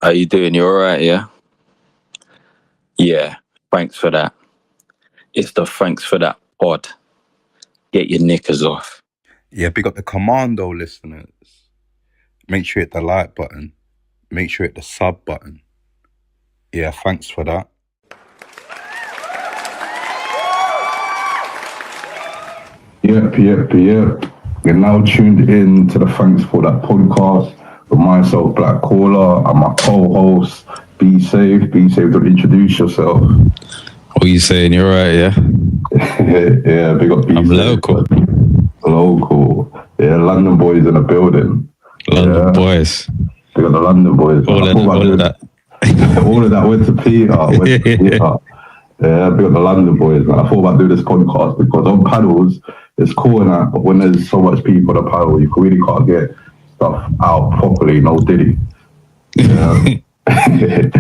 How you doing? You all right, yeah? Yeah, thanks for that. It's the thanks for that pod. Get your knickers off. Yeah, big up the Commando listeners. Make sure you hit the like button. Make sure you hit the sub button. Yeah, thanks for that. Yep. You're now tuned in to the Thanks for That podcast with myself, Black Caller, and my co-host, Be Safe. Be Safe, to introduce yourself. What are you saying? You're right, yeah? Yeah, big up Be I'm Safe. Local. Yeah, London boys in the building. London boys. They got the London boys. All of that. All of that went to Peter. Yeah, big up the London boys. Man. I thought about doing this podcast because on paddles, it's cool and that, but when there's so much people on the paddle, you really can't get stuff out properly, no diddy. Yeah. and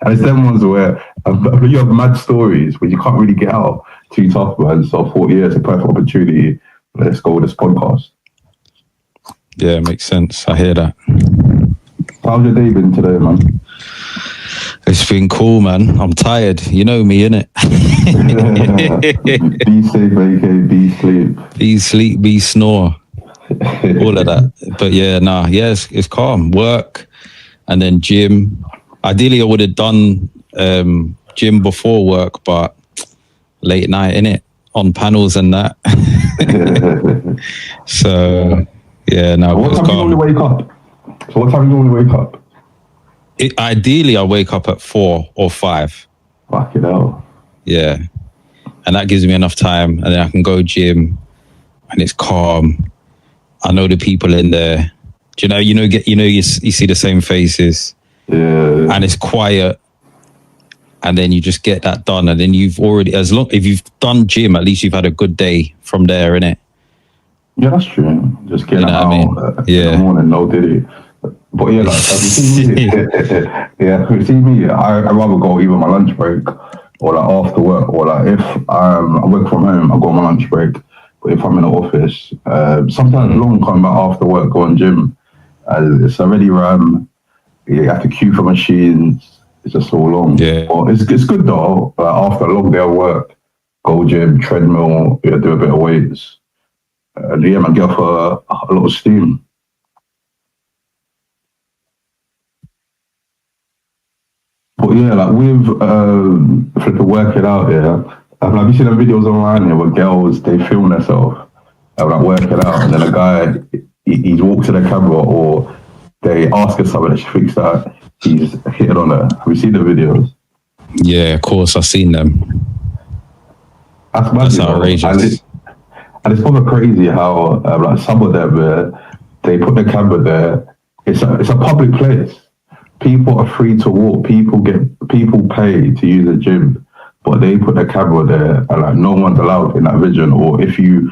it's them ones where you have mad stories where you can't really get out too tough, man. So I thought, yeah, it's a perfect opportunity. Let's go with this podcast. Yeah, makes sense. I hear that. How's your day been today, man? It's been cool, man. I'm tired. You know me, innit? Be safe, aka be sleep. Be sleep, be snore. All of that. But yeah, it's calm. Work and then gym. Ideally, I would have done gym before work, but late night, innit? On panels and that. So, yeah, no. What time do you normally wake up? Ideally, I wake up at 4 or 5. Fuck it hell. Yeah. And that gives me enough time, and then I can go gym and it's calm. I know the people in there. Do you see the same faces. Yeah. And it's quiet. And then you just get that done. And then if you've done gym, at least you've had a good day from there, innit? Yeah, that's true. Just get out in the morning, no diddy. But yeah, like, have you seen me? You see me, I'd rather go either my lunch break or like after work, or like if I work from home, I go on my lunch break. But if I'm in the office, sometimes long coming back after work, go on gym. It's already you have to queue for machines. It's just so long. Yeah. But it's good though. After a long day of work, go gym, treadmill, do a bit of weights. And yeah, man, get off a lot of steam. But yeah, like with flipping work it out, yeah. Have you seen the videos online here where girls, they film themselves like work it out, and then a guy he walks to the camera, or they ask her something and she thinks that he's hitting on her. Have you seen the videos? Yeah, of course, I've seen them. That's outrageous. And it's kind of crazy how like some of them, they put the camera there. It's a public place. People are free to walk. People pay to use the gym, but they put the camera there, and like no one's allowed in that vision. Or if you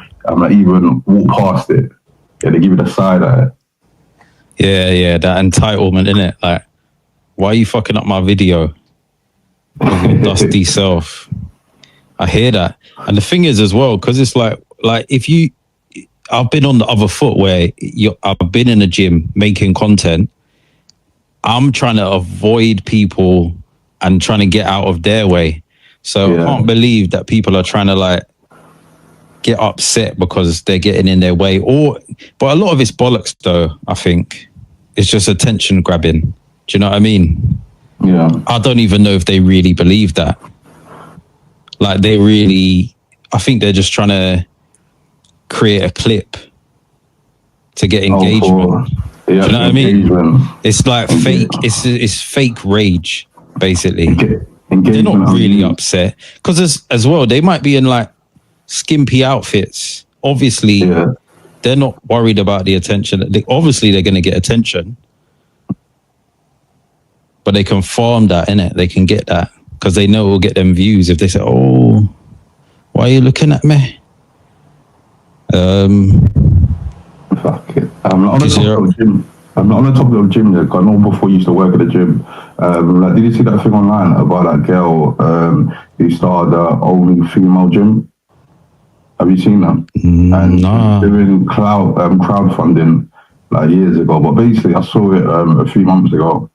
even walk past it, they give you the side eye. Yeah, that entitlement, innit? Like, why are you fucking up my video with your dusty self? I hear that. And the thing is as well, because it's like if I've been on the other foot where I've been in a gym making content. I'm trying to avoid people and trying to get out of their way. So I can't believe that people are trying to like get upset because they're getting in their way. But a lot of it's bollocks though, I think. It's just attention grabbing. Do you know what I mean? Yeah. I don't even know if they really believe that. Like I think they're just trying to create a clip to get engagement. Do you know what I mean? It's like fake. It's fake rage, basically. They're not really upset because as well, they might be in like skimpy outfits. Obviously, they're not worried about the attention. Obviously, they're going to get attention, but they can farm that, innit? They can get that because they know it will get them views if they say, "Oh, why are you looking at me?" Fuck it. On the topic of gym, I know before you used to work at the gym. Did you see that thing online about that girl who started her only female gym? Have you seen that? And nah. Doing crowdfunding like years ago. But basically, I saw it a few months ago.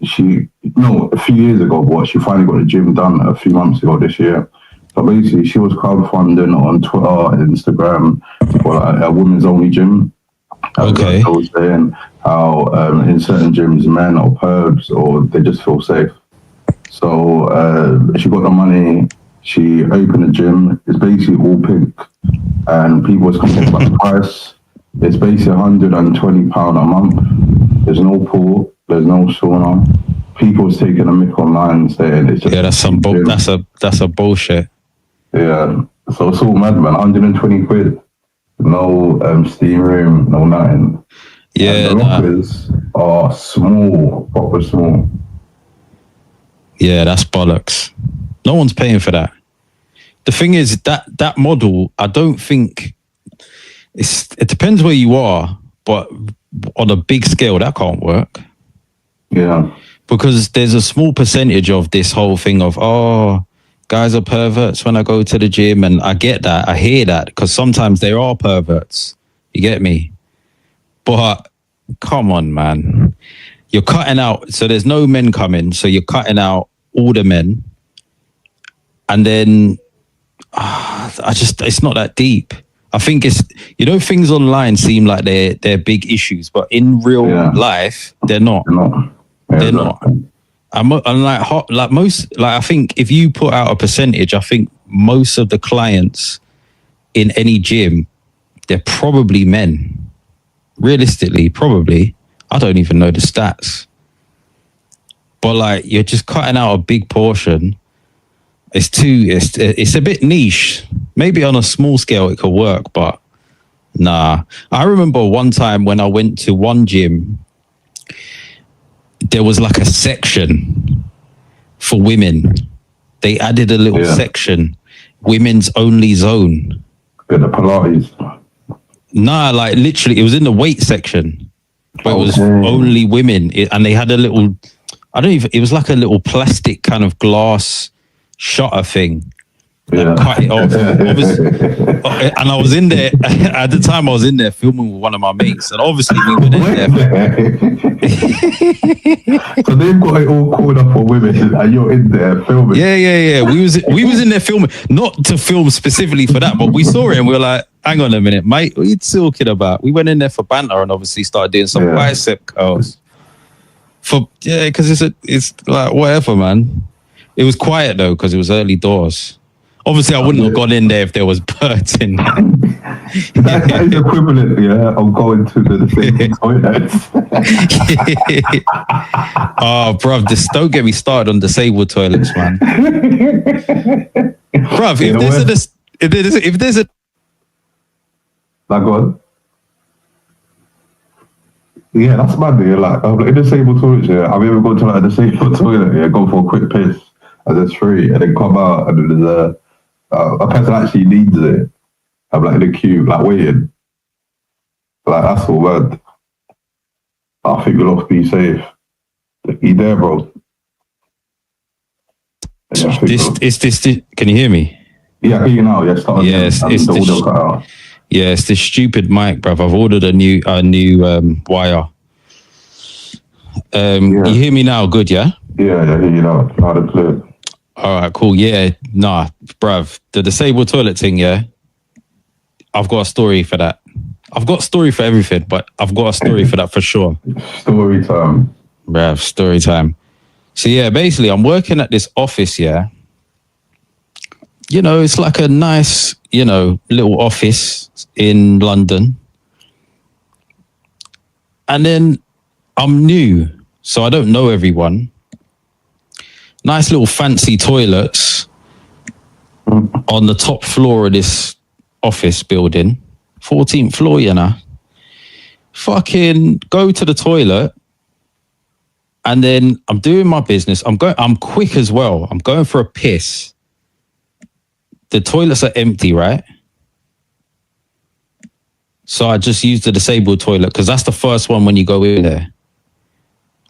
a few years ago, but she finally got the gym done a few months ago this year. So basically, she was crowdfunding on Twitter and Instagram for like a women's only gym. Okay. I was saying how in certain gyms, men or pervs, or they just feel safe. So she got the money. She opened the gym. It's basically all pink, and people was complaining about the price. It's basically £120 a month. There's no pool. There's no sauna. People was taking a mick online saying it's just that's a bullshit. Yeah, so it's all mad, man. 120 quid. No steam room, no nothing. Yeah, and the lockers are small, proper small. Yeah, that's bollocks. No one's paying for that. The thing is that model, I don't think it depends where you are, but on a big scale, that can't work. Yeah, because there's a small percentage of this whole thing of guys are perverts when I go to the gym, and I get that, I hear that, because sometimes they are perverts. You get me? But come on, man. You're cutting out, so there's no men coming, so you're cutting out all the men. And then it's not that deep. I think it's, things online seem like they're big issues, but in real life, they're not. They're not. And I think if you put out a percentage, I think most of the clients in any gym, they're probably men. Realistically, probably. I don't even know the stats. But like, you're just cutting out a big portion. It's a bit niche. Maybe on a small scale it could work, but nah. I remember one time when I went to one gym, there was like a section for women. They added a little section, women's only zone. The Pilates. Nah, like literally, it was in the weight section, but it was only women. And they had a little, it was like a little plastic kind of glass shutter thing. Cut it off. And I was in there at the time. I was in there filming with one of my mates, and obviously we went in there. So they've got it all called up for women, and you're in there filming. Yeah. We was in there filming, not to film specifically for that, but we saw it and we were like, "Hang on a minute, mate, what are you talking about?" We went in there for banter and obviously started doing some bicep curls. Because it's like whatever, man. It was quiet though because it was early doors. Obviously, I wouldn't have gone in there if there was birds in there. That is equivalent, of going to the same toilets. Oh, bruv, don't get me started on disabled toilets, man. Bruv, if there's a... Like what? Yeah, that's mad. Like, in disabled toilets, Have you ever gone to like a disabled toilet, go for a quick piss, and it's free, and then come out, and then there's a person actually needs it. I'm like in the queue, like waiting. Like that's all bad. I think you'll have to be safe. You there, bro? Yeah, this. Can you hear me? Yeah, I hear you now. Yeah, it's this stupid mic, bruv. I've ordered a new wire. You hear me now? Good, yeah. Yeah, I hear you now. Loud and clear. All right, cool. Yeah, nah, bruv. The disabled toilet thing, I've got a story for that. I've got a story for everything, but I've got a story for that for sure. Story time. Bruv, story time. So yeah, basically I'm working at this office, it's like a nice, little office in London. And then I'm new, so I don't know everyone. Nice little fancy toilets on the top floor of this office building, 14th floor, Fucking go to the toilet, and then I'm doing my business. I'm quick as well. I'm going for a piss. The toilets are empty, right? So I just use the disabled toilet because that's the first one when you go in there.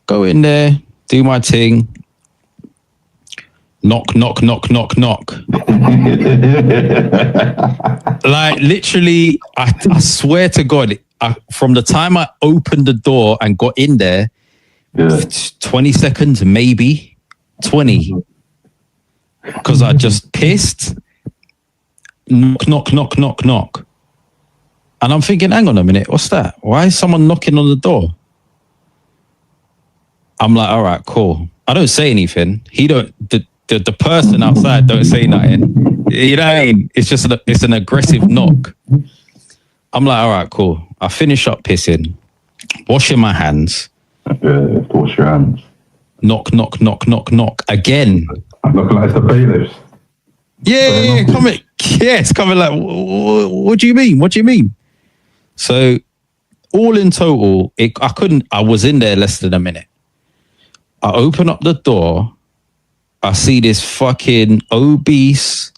Go in there, do my thing. Knock, knock, knock, knock, knock. Like literally, I swear to God, from the time I opened the door and got in there, Yeah. 20 seconds, maybe 20. Because I just pissed. Knock, knock, knock, knock, knock. And I'm thinking, hang on a minute, what's that? Why is someone knocking on the door? I'm like, all right, cool. I don't say anything. The person outside don't say nothing. You know what I mean? It's just it's an aggressive knock. I'm like, all right, cool. I finish up pissing, washing my hands. Yeah, wash your hands. Knock, knock, knock, knock, knock. Again. Looking like it's the bailiffs. Yeah, coming. Yeah, it's coming like, what do you mean? What do you mean? So, all in total, I was in there less than a minute. I open up the door. I see this fucking obese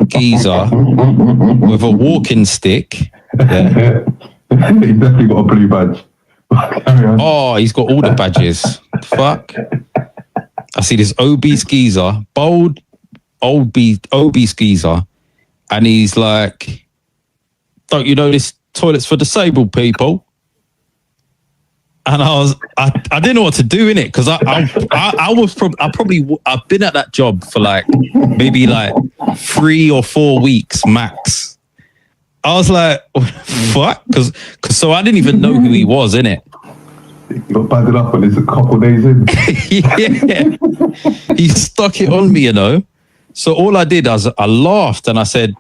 geezer with a walking stick. Yeah. He definitely got a blue badge. Oh, he's got all the badges. Fuck. I see this obese geezer, bold, obese geezer, and he's like, "Don't you know this toilet's for disabled people?" And I didn't know what to do in it because I've been at that job for like maybe like 3 or 4 weeks max. I was like, "What?" Because so I didn't even know who he was in it. You got badded up and it's a couple days in. Yeah, he stuck it on me, you know. So all I did was I laughed and I said,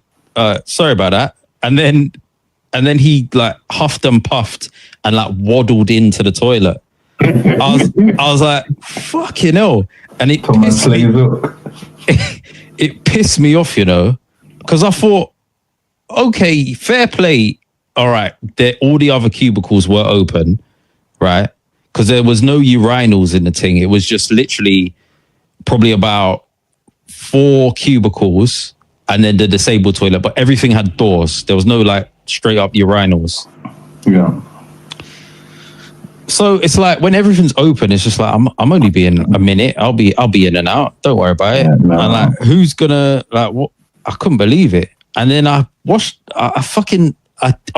"Sorry about that," and then he like huffed and puffed and like waddled into the toilet. I was like, fucking hell. And it pissed me. It pissed me off, you know, because I thought, okay, fair play. All right. All the other cubicles were open, right? Because there was no urinals in the thing. It was just literally probably about 4 cubicles and then the disabled toilet, but everything had doors. There was no like straight up urinals. Yeah. So it's like when everything's open, it's just like I'm only being a minute. I'll be in and out. Don't worry about it. No. And like, who's gonna like what? I couldn't believe it. And then I washed. I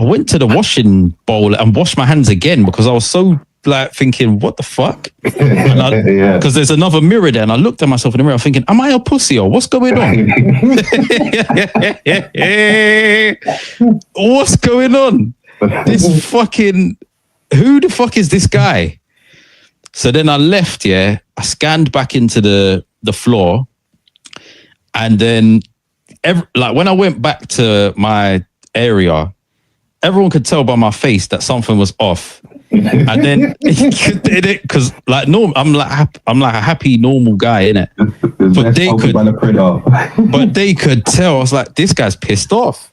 went to the washing bowl and washed my hands again because I was so like thinking, what the fuck? Because there's another mirror there, and I looked at myself in the mirror thinking, am I a pussy or what's going on? What's going on? This fucking. Who the fuck is this guy? So then I left, I scanned back into the floor. And then like when I went back to my area, everyone could tell by my face that something was off. And then because like I'm like a happy normal guy, innit? But they could tell. I was like, this guy's pissed off.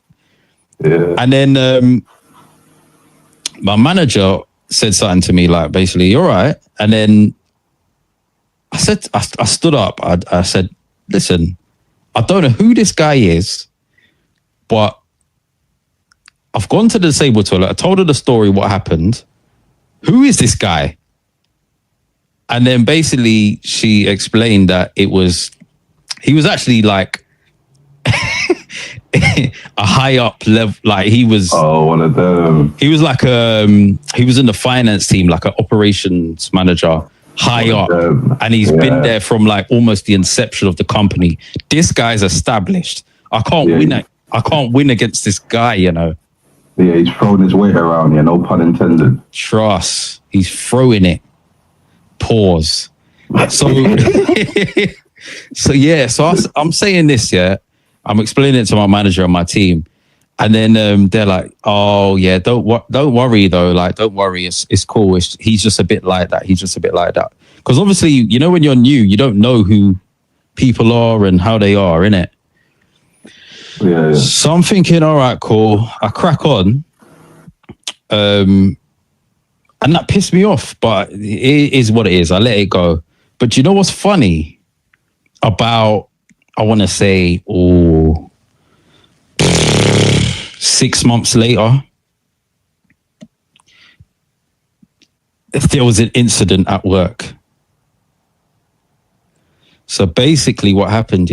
Yeah. And then my manager said something to me like, basically, you're right. And then I stood up. I said, listen, I don't know who this guy is, but I've gone to the disabled toilet. I told her the story, what happened. Who is this guy? And then basically she explained that he was actually like a high up level, like he was one of them. He was like he was in the finance team, like an operations manager, high up, and he's been there from like almost the inception of the company. This guy's established. I can't win against this guy, you know. Yeah, he's throwing his weight around, no pun intended. Trust, he's throwing it. Pause. So so I'm saying this, I'm explaining it to my manager and my team, and then they're like, "Oh yeah, don't worry though. Like, don't worry, it's cool. He's just a bit like that. He's just a bit like that." Because obviously, you know, when you're new, you don't know who people are and how they are, innit? Yeah. So I'm thinking, all right, cool. I crack on, and that pissed me off. But it is what it is. I let it go. But you know what's funny about? I want to say, 6 months later, there was an incident at work. So basically what happened,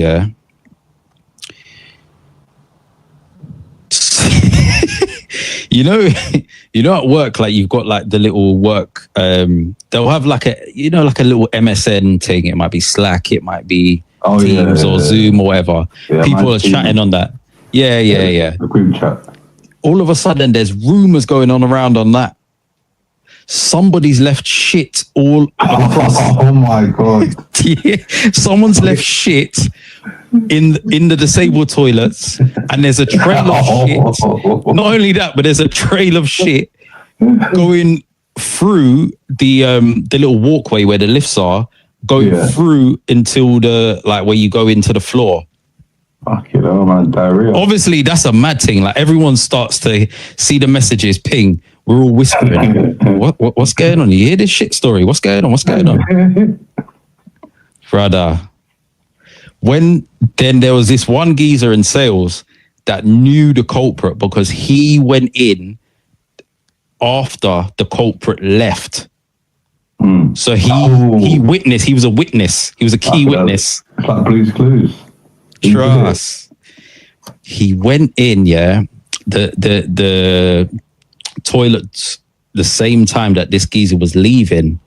you know, at work, like you've got like the little work. They'll have like a little MSN thing. It might be Slack, it might be Teams or Zoom or whatever. Yeah, people are chatting on that. Yeah. The group chat. All of a sudden, there's rumors going on around on that. Somebody's left shit all across. Oh my God. Yeah, someone's left shit in the disabled toilets, and there's a trail of shit. Not only that, but there's a trail of shit going through the little walkway where the lifts are, going through until the where you go into the floor. Fucking hell, man, diarrhea. Obviously, that's a mad thing. Like everyone starts to see the messages ping. We're all whispering. What's going on? You hear this shit story? What's going on? Brother. Then there was this one geezer in sales that knew the culprit because he went in after the culprit left. So he witnessed. He was a witness. He was a key witness. It's like Blue's Clues. Trust. He went in, the toilets the same time that this geezer was leaving.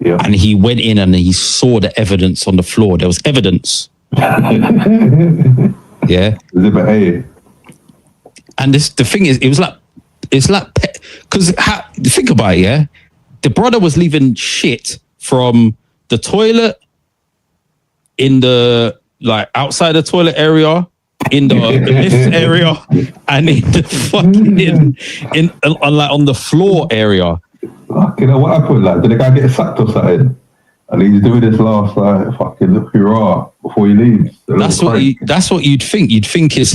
Yeah. And he went in and he saw the evidence on the floor. There was evidence. Yeah. Exhibit A. And the thing is, it's like, because think about it, yeah? The brother was leaving shit from the toilet in the, outside the toilet area, in the lift area, and in the fucking, on the floor area. Fucking hell, what happened? Did the guy get sacked or something? And he's doing this last fucking hurrah before he leaves. That's what you'd think. You'd think it's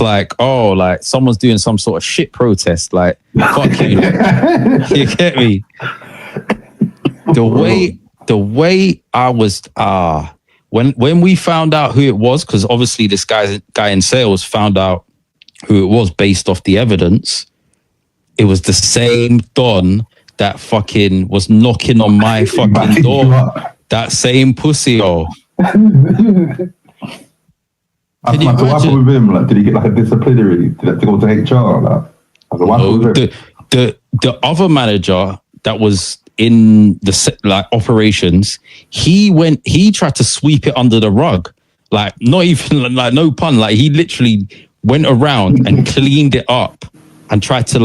someone's doing some sort of shit protest. Fuck you. You get me? The way I was when we found out who it was, because obviously this guy in sales found out who it was based off the evidence. It was the same Don that fucking was knocking on my fucking door. That same pussy, Can you what happened with him? Did he get a disciplinary? Did he have to go to HR? The other manager that was in the operations, he tried to sweep it under the rug. Not even no pun. He literally went around and cleaned it up and tried to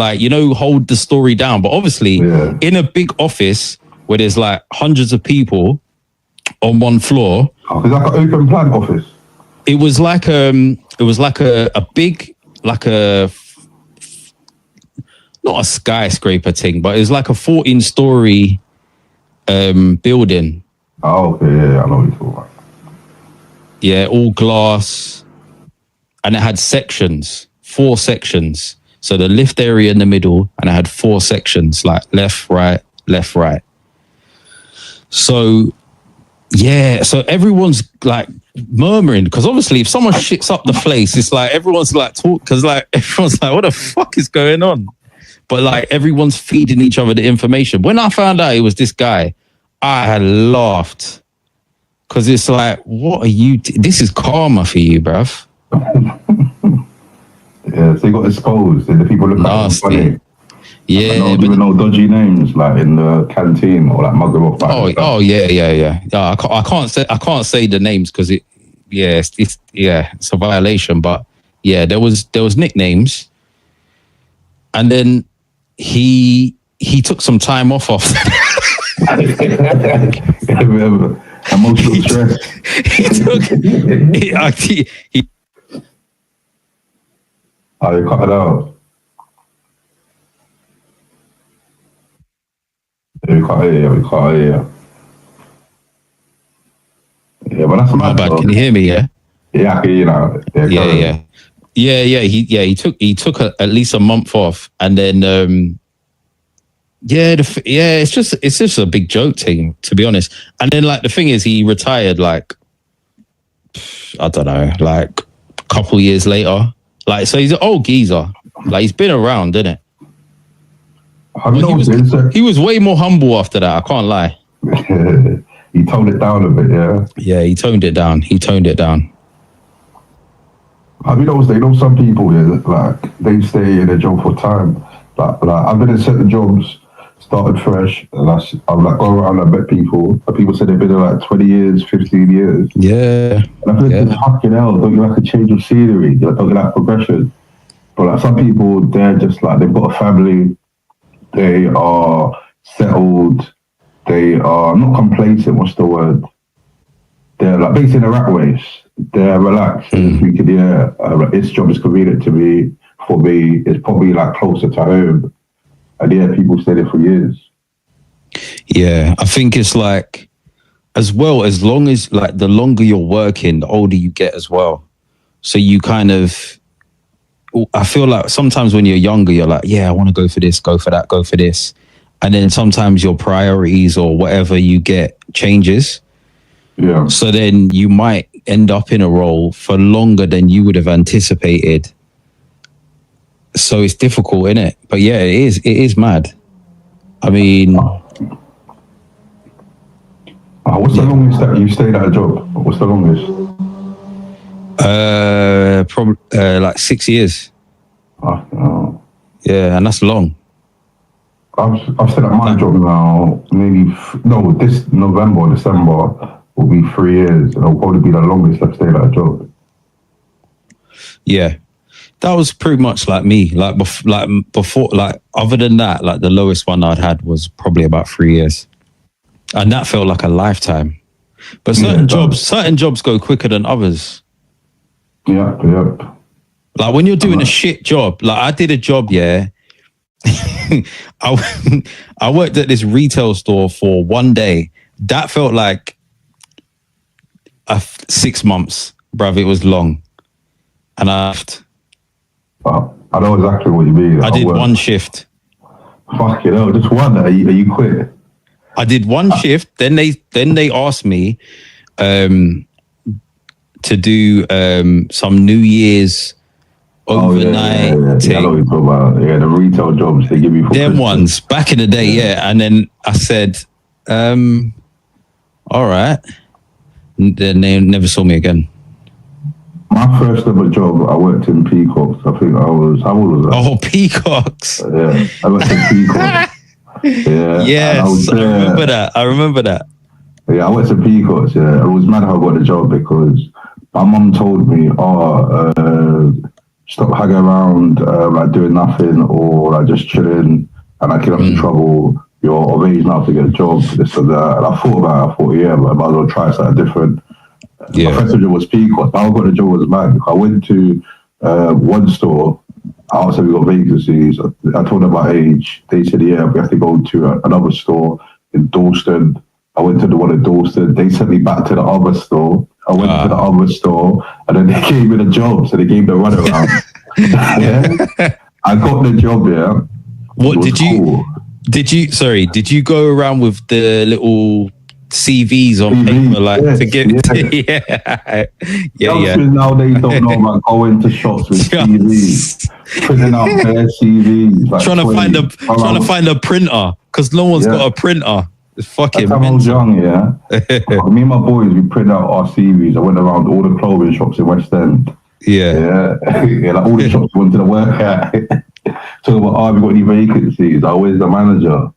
hold the story down. But obviously in a big office where there's hundreds of people on one floor. Oh, it's like an open plan office. It was like a big, not a skyscraper thing, but it was like a 14-story building. Oh, okay, yeah, I know what you're talking about. Yeah, all glass, and it had sections, 4 sections. So the lift area in the middle, and it had 4 sections, left, right. So everyone's murmuring, because obviously if someone shits up the place, it's everyone's talk, because everyone's what the fuck is going on? But everyone's feeding each other the information. When I found out it was this guy, I had laughed, because it's what are you? This is karma for you, bruv. Yeah, so he got exposed, and the people look funny. Yeah, even no dodgy names in the canteen or mugger or fight. Oh yeah. I can't say the names because it's a violation. But yeah, there was nicknames, and then he took some time off. Remember, emotional stress. He Oh, you cut it out. We can't hear. Yeah, but that's my bad. Can you hear me? Yeah. Yeah, I can hear you now. Yeah. He took at least a month off, and then it's just a big joke thing, to be honest. And then the thing is, he retired I don't know, a couple years later. So he's an old geezer. He's been around, isn't it? He was way more humble after that. I can't lie. He toned it down a bit, yeah. Yeah, he toned it down. Have you noticed? Some people, they stay in a job for time. Like I've been in certain jobs, started fresh, and I've like gone around and met people. And people said they've been there like 20 years, 15 years. Yeah. And I feel like it's fucking hell. Don't you like a change of scenery? Don't you like progression? But like some people, they're just like, they've got a family, they are settled, they are not complacent, what's the word? They're like basically in a rat race. They're relaxed. Thinking, this job is convenient to me, for me. It's probably like closer to home. And yeah, people stay there for years. Yeah, I think it's like, as well, as long as like the longer you're working, the older you get as well. So you kind of, I feel like sometimes when you're younger, you're like, yeah, I want to go for this, go for that, go for this. And then sometimes your priorities or whatever you get changes. Yeah. So then you might end up in a role for longer than you would have anticipated. So it's difficult, isn't it? But yeah, it is mad. I mean, what's the longest that you stayed at a job? What's the longest? Probably like 6 years. Oh. Yeah, and that's long. I've stayed at my job now. This November or December will be 3 years, and it'll probably be the longest I've stayed at a job. Yeah, that was pretty much like me. Like before, like other than that, like the lowest one I'd had was probably about 3 years, and that felt like a lifetime. But certain jobs go quicker than others. Yeah. Like when you're doing a shit job, like I did a job, yeah. I worked at this retail store for 1 day. That felt like 6 months, bruv. It was long, and I know exactly what you mean. I did one shift. Fuck it, just one. Are you quit? I did one shift. Then they asked me to do some New Year's overnight thing. I know what you're talking about. Yeah, the retail jobs they give you for them Christmas. ones back in the day. Yeah, and then I said, all right. Then they never saw me again. My first ever job, I worked in Peacocks. I think how old was I? Oh, Peacocks. Yeah, I worked in Peacocks. Yeah. Yes, I remember that. Yeah, I went to Peacocks. Yeah, it was mad how I got the job because my mum told me, stop hanging around, like doing nothing or like just chilling, and I get up in trouble. You're of age now to get a job, this and that. And I thought about it. I thought, yeah, but I might as well try something different. Yeah. My first job was Peacocks. How I got the job was mad. I went to one store. I asked if we got vacancies. I told them my age. They said, yeah, we have to go to another store in Dalston. I went to the one in Dalston. They sent me back to the other store. I went to the other store, and then they gave me the job. So they gave me the runaround. Yeah, I got the job. Yeah. What did you? Did you go around with the little CVs on paper, like to get? Yeah. Nowadays don't know about going to shops with CVs, printing out their CVs, like trying to find a printer because no one's got a printer. It's fucking. That's how I was young, yeah. Me and my boys, we print out our CVs. I went around all the clothing shops in West End. Yeah, like all the shops we wanted to work at. Talking about, have you got any vacancies? I was the manager.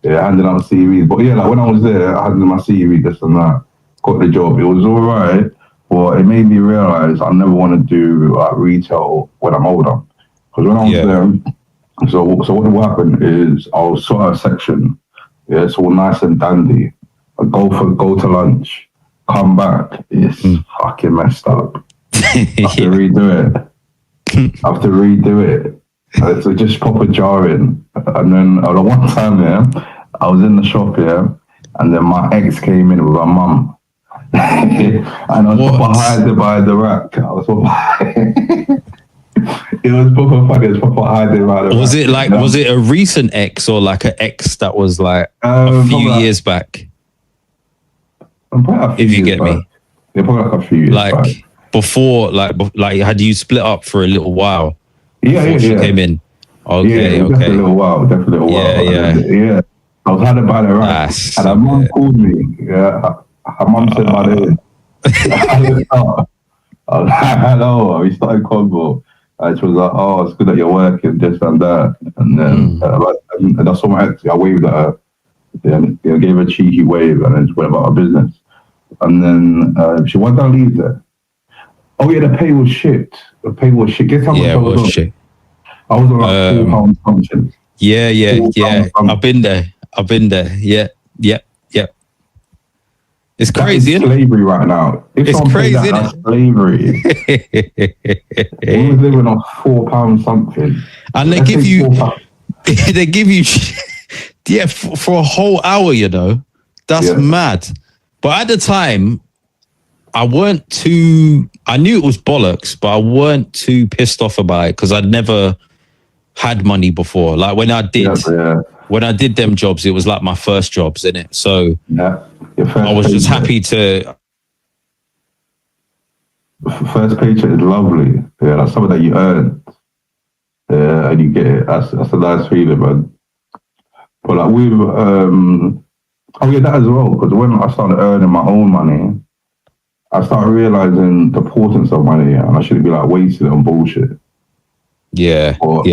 Yeah, handing out CVs. But yeah, like when I was there, I handed my CV, this and that. Got the job. It was all right, but it made me realize I never want to do retail when I'm older. Because when I was there, so what will happen is I'll sort out a section. Yeah, it's all nice and dandy. I go to lunch, come back, it's fucking messed up. I have to redo it. So just proper jarring. And then the one time, I was in the shop, and then my ex came in with her mum. And I was proper hiding by the rack. It was proper funny. It was proper hiding by the rack. Was it like, was it a recent ex or like an ex that was like a few years back? If you get me. Yeah, probably like a few years back. Before, like had you split up for a little while? Yeah. She came in. Okay. Definitely a little while. Yeah. I was hiding by the rack, and her mum called me. Yeah, her mum said my name. I was like, hello. We started convo. And she was like, "Oh, it's good that you're working, this and that." And then and I saw my ex. I waved at her. And gave her a cheeky wave, and then she went about her business. And then she went down leave there. Oh yeah, the pay was shit. The pay was shit. Guess how much I was on? Shit. I was on like £4 something. Yeah. I've been there. Yeah. It's crazy, isn't it? Slavery right now. If it's crazy, isn't it? Slavery. We're living on £4 something. And they give you, for a whole hour, you know. That's mad. But at the time, I knew it was bollocks, but I weren't too pissed off about it because I'd never had money before. Like when I did them jobs, it was like my first jobs, innit? So I was just happy to. First paycheck is lovely. Yeah, that's something that you earn. Yeah, and you get it. That's a nice feeling, man. But like with that as well, because when I started earning my own money, I started realizing the importance of money, and I shouldn't be like wasting it on bullshit. Yeah. No,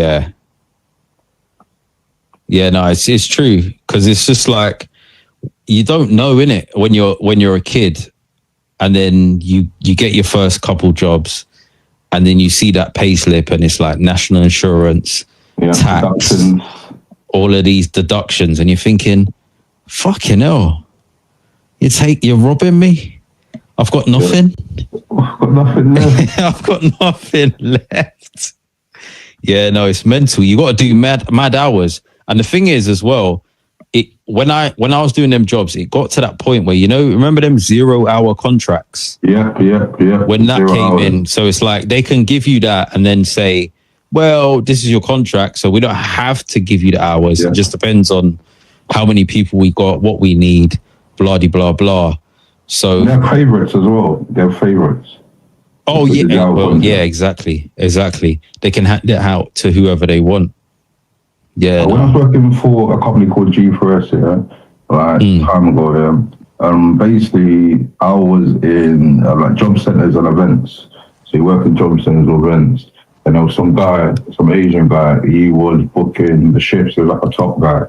it's true, because it's just like you don't know, innit, when you're a kid, and then you get your first couple jobs, and then you see that pay slip, and it's like national insurance, tax, deductions. All of these deductions, and you're thinking, fucking hell, you're robbing me. I've got nothing. I've got nothing left. I've got nothing left. Yeah, no, it's mental. You got to do mad hours. And the thing is, as well, when I was doing them jobs, it got to that point where, remember them 0-hour contracts? Yeah. When that came in, so it's like they can give you that and then say, well, this is your contract, so we don't have to give you the hours. Yeah. It just depends on how many people we got, what we need, blah, blah, blah. So they're favorites as well. They're favorites. Oh, yeah. Well, yeah, exactly. They can hand it out to whoever they want. Yeah. When I was working for a company called G4S, time ago, basically I was in like job centers and events. So you work in job centers or events. And there was some Asian guy, he was booking the shifts. He was like a top guy.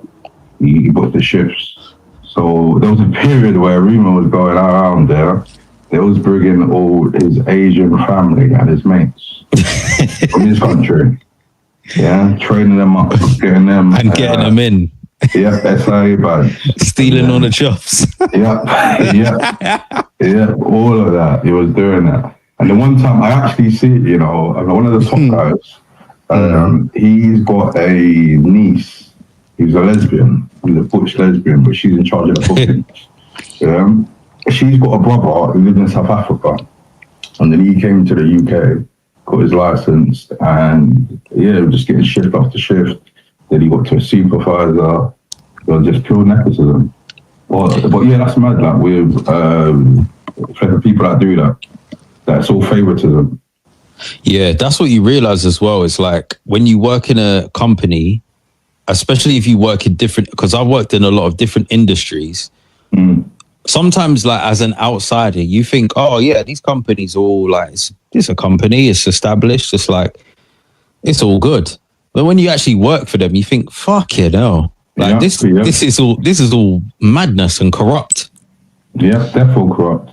He booked the shifts. So there was a period where Remo was going around there. They was bringing all his Asian family and his mates from his country. Yeah, training them up, getting them. And getting them in. Yeah, SIA badge. Stealing all the jobs. Yeah, all of that. He was doing that. And the one time I actually see, one of the top guys, he's got a niece. He's a lesbian. He's a butch lesbian, but she's in charge of the bookings. She's got a brother who lives in South Africa. And then he came to the UK, got his license, and just getting shift after shift. Then he got to a supervisor. It was just pure nepotism. But yeah, that's mad. Like with people that do that. That's all favoritism. Yeah, that's what you realize as well. It's like when you work in a company, especially if you work in different, because I've worked in a lot of different industries. Sometimes, like as an outsider, you think, oh yeah, these companies all like it's a company, it's established, it's like it's all good. But when you actually work for them, you think, fuck it, no, like this is all madness and corrupt. Yeah, definitely corrupt.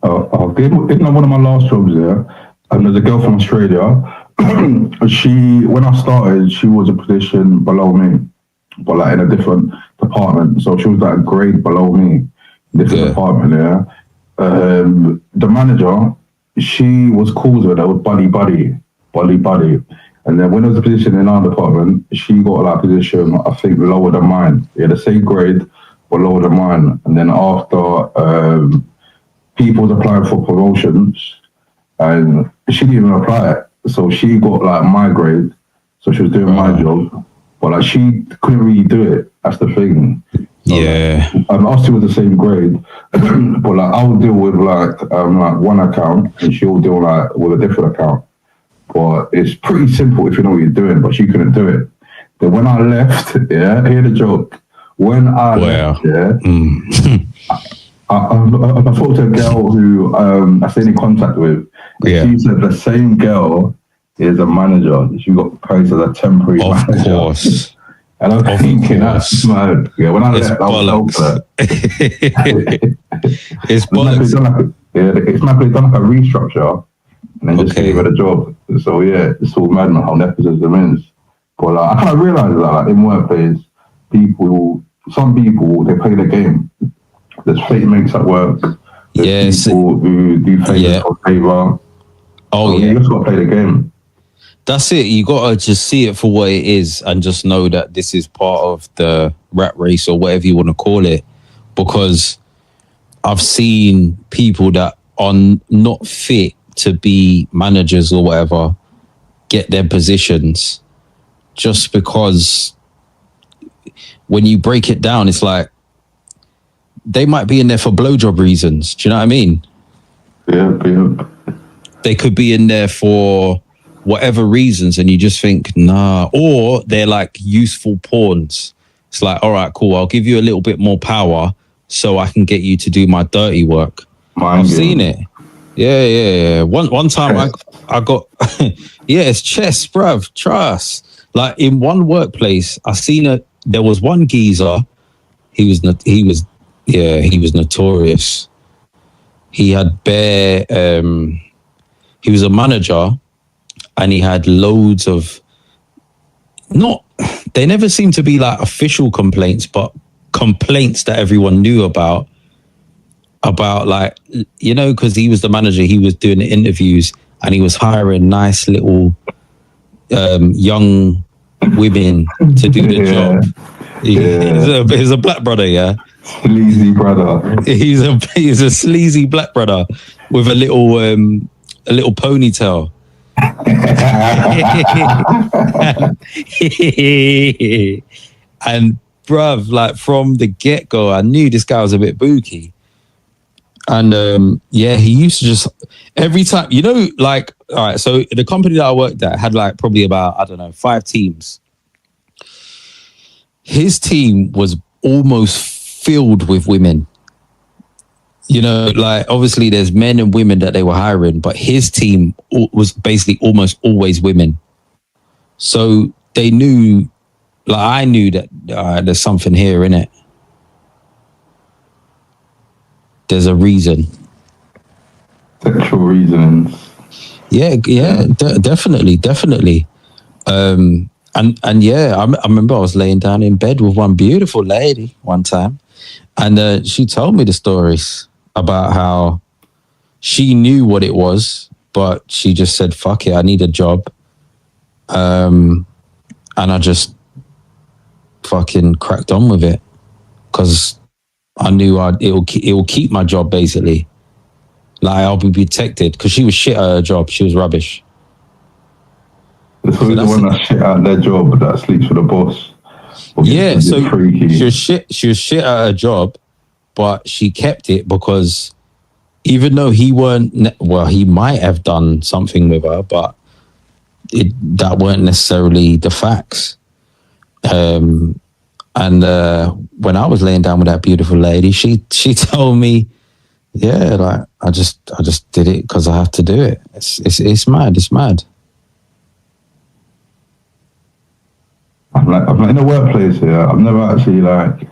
In one of my last jobs there, there's a girl from Australia. When I started, she was a position below me, but like in a different department. So she was like a grade below me, different department there. The manager, she was cool with her, was buddy. And then when there was a position in our department, she got like a position, I think, lower than mine. Yeah, the same grade, but lower than mine. And then after people was applying for promotions, and she didn't even apply it. So she got like my grade, so she was doing my job, but like she couldn't really do it. That's the thing. So, us two were the same grade, but like I would deal with like one account, and she would deal like with a different account. But it's pretty simple if you know what you're doing. But she couldn't do it. Then when I left, hear the joke. When I left, I talked to a girl who I stayed in contact with. She said the same girl, is a manager. She got placed as a temporary manager. Of course. And I'm thinking, that's mad. Yeah, when I left, I was over it. It's bollocks. It's mad. They've done like a restructure and then just gave her the job. So yeah, it's all mad how nepotism is. But I kind of realised that like, in workplace, some people, they play the game. There's fake mates at work. There's people who do favours for favour. Oh, yeah. You just got to play the game. That's it. You got to just see it for what it is and just know that this is part of the rat race or whatever you want to call it. Because I've seen people that are not fit to be managers or whatever get their positions just because when you break it down, it's like they might be in there for blowjob reasons. Do you know what I mean? Yeah. They could be in there for whatever reasons and you just think, nah. Or they're like useful pawns. It's like, all right, cool. I'll give you a little bit more power so I can get you to do my dirty work. I've seen it. Yeah. One time I got, it's chess, bruv, trust. Like in one workplace, there was one geezer. He was notorious. He had he was a manager and he had loads of they never seemed to be like official complaints, but complaints that everyone knew about like, you know, because he was the manager, he was doing the interviews and he was hiring nice little young women to do the job. He's a black brother, yeah. Sleazy brother. He's a sleazy black brother with a little ponytail. And bruv, like from the get-go, I knew this guy was a bit booky. And he used to just every time, you know, like, all right, so the company that I worked at had like probably about, I don't know, 5 teams. His team was almost filled with women. You know, like obviously there's men and women that they were hiring, but his team was basically almost always women. So they knew, like I knew that there's something here, innit? There's a reason. Sexual reasons. Yeah, definitely. And yeah, I remember I was laying down in bed with one beautiful lady one time, and she told me the stories about how she knew what it was, but she just said, "Fuck it, I need a job," and I just fucking cracked on with it because I knew it will keep my job basically. Like I'll be protected because she was shit at her job. She was rubbish. It's always the one that shit at their job that sleeps with the boss. Yeah, so she was shit at her job, but she kept it because even though he might have done something with her, but that weren't necessarily the facts. And when I was laying down with that beautiful lady, she told me, yeah, like I just did it because I have to do it. It's mad. It's mad. I'm like in the workplace here. I've never actually like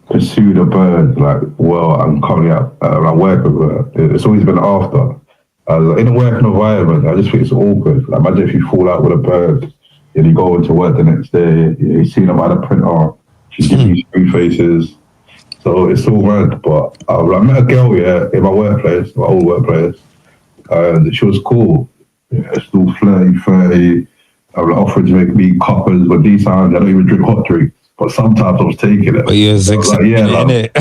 pursued a bird like I'm currently at work with her. It's always been after. In a working environment, I just think it's awkward. Like, imagine if you fall out with a bird and you go into work the next day, you see them at a printer, she's giving you 3 faces. So it's all mad. But I met a girl in my workplace, my old workplace, and she was cool. Yeah, still flirty, 30. I was offering to make me coppers, but these times I don't even drink hot drinks. But sometimes I was taking it. But you're accepting it, innit?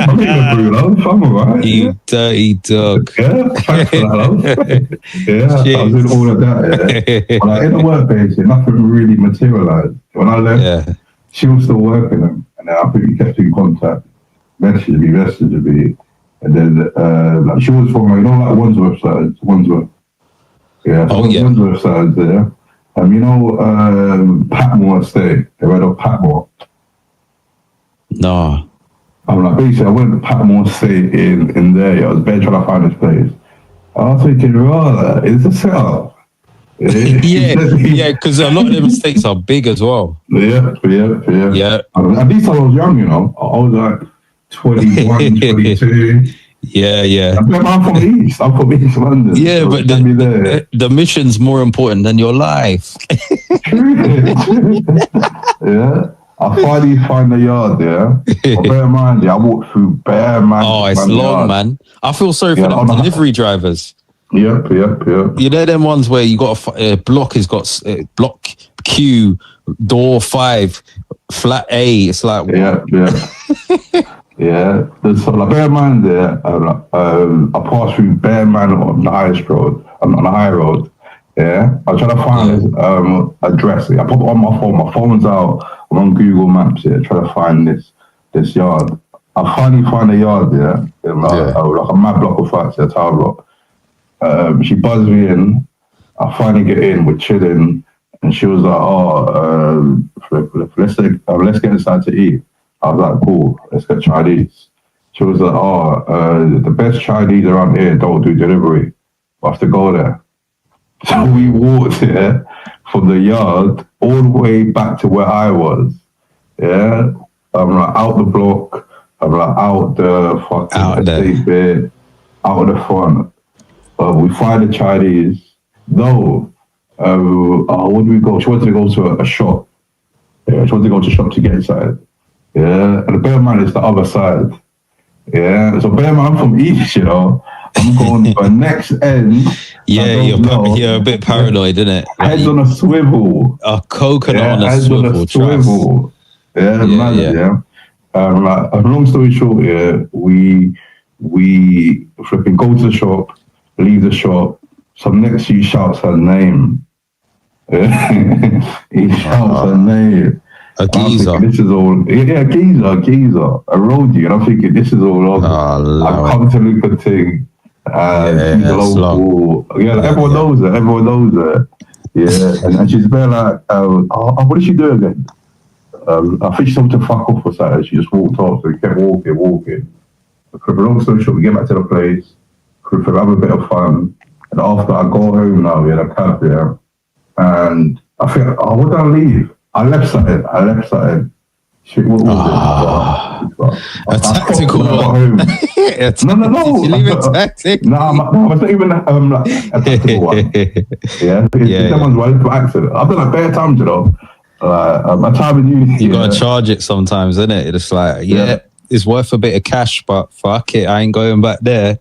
I'm making a brew, love. I'm alright. You dirty dog. Yeah, thanks for that, love. Yeah, I was doing all of that. Yeah. But like, in the workplace, nothing really materialised. When I left, she was still working, and then I think we kept in contact, messaging me, and then like she was from, like Wandsworth side, Wandsworth. Yeah, so Wandsworth side there. Patmore Estate. They read of Patmore. No. I'm like, basically, I went to Patmore Estate in there. I was bare trying to find this place. I was thinking, rather, it's a setup. yeah, because a lot of the mistakes are big as well. Yeah. At least I was young, you know. I was like 21, 22. Yeah. I'm from East. I'm from East London. Yeah, so but the mission's more important than your life. True. Yeah. I finally find the yard, yeah. Bear in mind, I walked through bare man. Oh, it's long, man. I feel sorry for the delivery drivers. Yep. You know them ones where you got a block has got block Q, door 5, flat A. It's like what? Yeah. There's like bear in mind there. I passed through bare man on the highest road. On the high road. Yeah. I try to find his address. I pop it on my phone. My phone's out. I'm on Google Maps here, trying to find this yard. I finally find a yard there, like a mad block of flats, a tower block. She buzzed me in. I finally get in. We're chilling, and she was like, let's get inside to eat." I was like, "Cool, let's get Chinese." She was like, the best Chinese around here don't do delivery. I have to go there. So we walked there from the yard all the way back to where I was. Yeah, I'm like out the block. I'm like out the fucking estate bit, out of the front. We find the Chinese. No, where do we go? She wanted to go to a shop. Yeah, she wanted to go to a shop to get inside. Yeah, and the bear man is the other side. Yeah, so bear man, I'm from East, you know. I'm going for next end. Yeah, you're a bit paranoid, isn't it? Heads on a swivel. A coconut on a heads swivel. On a swivel. Yeah. Long story short, we flipping go to the shop, leave the shop. Some next to you shouts her name. He shouts her name. A geezer. This is all. Yeah, geezer. A roadie. And I'm thinking, this is all over. I've come to look at thing. Local. Everyone knows her. Yeah, and she's very like, what did she do again? I think she told me to fuck off or something. She just walked off, so we kept walking. For a long story short, we get back to the place, we have a bit of fun, and after I go home now, we had a cab there, and I think, what did I leave? I left something. Shit, what was it? A tactical one. No. Did you leave a tactic? No, it's not even a tactical one. Someone's right for accident. I've done like bare times, you know. A time in uni. You gotta charge it sometimes, isn't it? It's like, it's worth a bit of cash, but fuck it, I ain't going back there.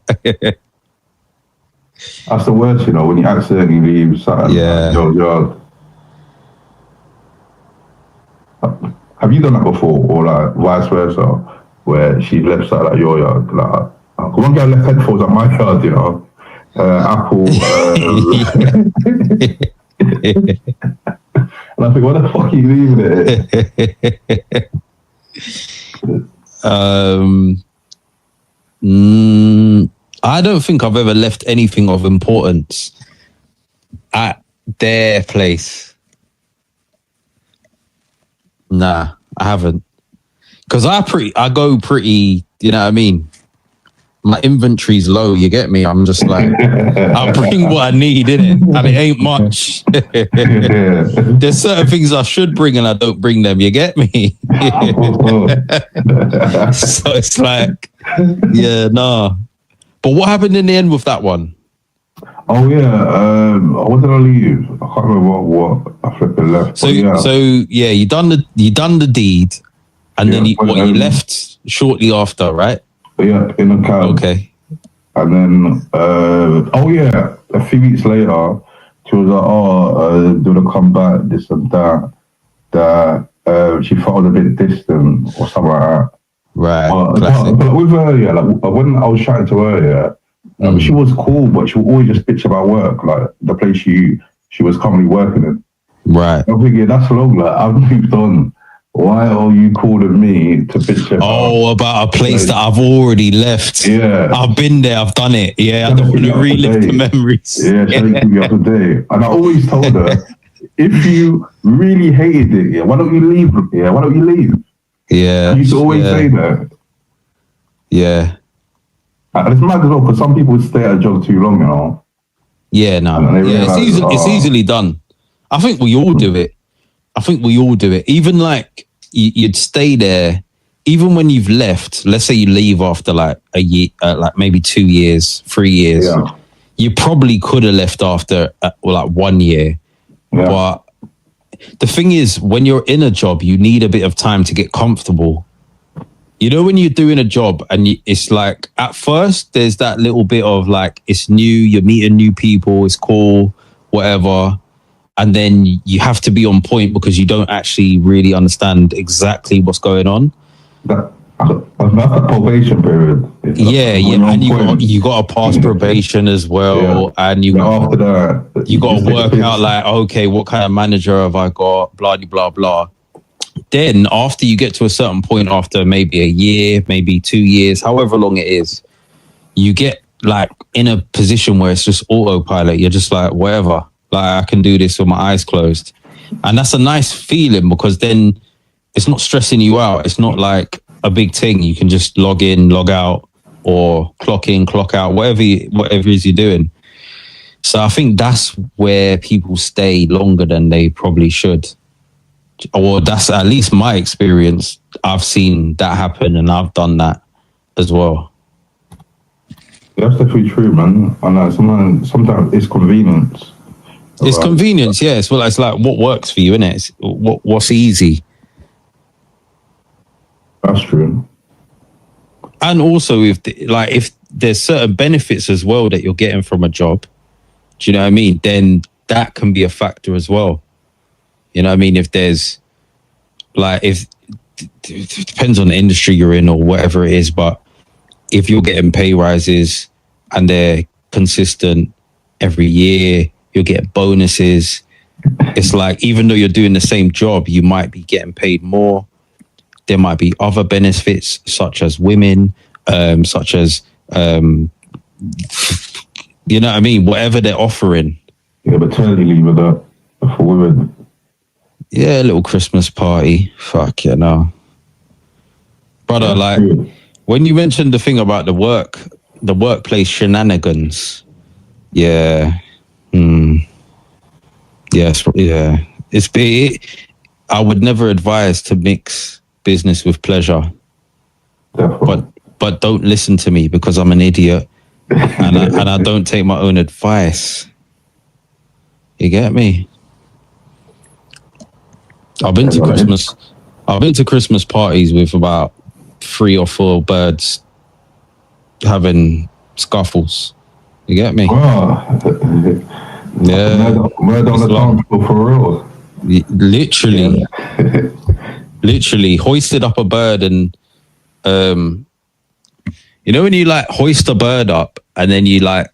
That's the worst, you know, when you accidentally leave something. Your yard. Have you done that before, or like vice versa, where she left something at your yard? Like, one guy left headphones at my yard, you know. Apple. And I think, what the fuck are you leaving it? I don't think I've ever left anything of importance at their place. Nah, I haven't. Because I go pretty, you know what I mean? My inventory's low, you get me? I'm just like, I'll bring what I need, innit? And it ain't much. There's certain things I should bring and I don't bring them, you get me? So it's like, nah. But what happened in the end with that one? Oh yeah, what did I leave? I can't remember what I flipping left. So you done the deed, and then you left shortly after, right? Yeah, in a cab. Okay. And then a few weeks later, she was like, do they come back? This and that. That she felt a bit distant or something like that. Right. But with her, when I was chatting to her, she was cool, but she would always just bitch about work, like the place she was currently working in. Right. I'm thinking, that's long, like I've moved on. Why are you calling me to bitch about a place that I've already left? Yeah. I've been there, I've done it. Yeah, I don't want to relive the memories. Yeah, trying to keep me up to date. And I always told her, if you really hated it, why don't you leave? Yeah, why don't you leave? Yeah. You used to always say that. Yeah. And it's mad as well, because some people stay at a job too long, you know. Yeah, no. Yeah, it's easily done. I think we all do it. Even like you'd stay there, even when you've left. Let's say you leave after like a year, like maybe 2 years, 3 years. Yeah. You probably could have left after like 1 year. Yeah. But the thing is, when you're in a job, you need a bit of time to get comfortable. You know, when you're doing a job and it's like, at first, there's that little bit of like, it's new, you're meeting new people, it's cool, whatever. And then you have to be on point because you don't actually really understand exactly what's going on. That's the probation period. Yeah. And you got to pass probation as well. Yeah. And after that, you got to work out like, okay, what kind of manager have I got? Blah, blah, blah. Then after you get to a certain point, after maybe a year, maybe 2 years, however long it is, you get like in a position where it's just autopilot. You're just like, whatever, like I can do this with my eyes closed. And that's a nice feeling because then it's not stressing you out. It's not like a big thing. You can just log in, log out, or clock in, clock out, whatever it is you're doing. So I think that's where people stay longer than they probably should. Or that's at least my experience. I've seen that happen and I've done that as well. That's definitely true, man. And sometimes it's convenience. It's convenience, yes. Well, it's like what works for you, innit? It's what's easy. That's true. And also, if there's certain benefits as well that you're getting from a job, do you know what I mean? Then that can be a factor as well. You know what I mean? If there's like, it depends on the industry you're in or whatever it is, but if you're getting pay rises and they're consistent every year, you'll get bonuses. It's like, even though you're doing the same job, you might be getting paid more. There might be other benefits such as women, such as, you know what I mean? Whatever they're offering. Yeah, maternity leave with that for women. Yeah, a little Christmas party. Fuck yeah, no. Brother, like, when you mentioned the thing about the workplace shenanigans, yeah. Yes, yeah. I would never advise to mix business with pleasure. But don't listen to me because I'm an idiot and I don't take my own advice. You get me? I've been to Christmas parties with about 3 or 4 birds having scuffles. You get me? Oh. Yeah. Murder on the dance floor for real. Literally. Literally hoisted up a bird and you know when you like hoist a bird up and then you like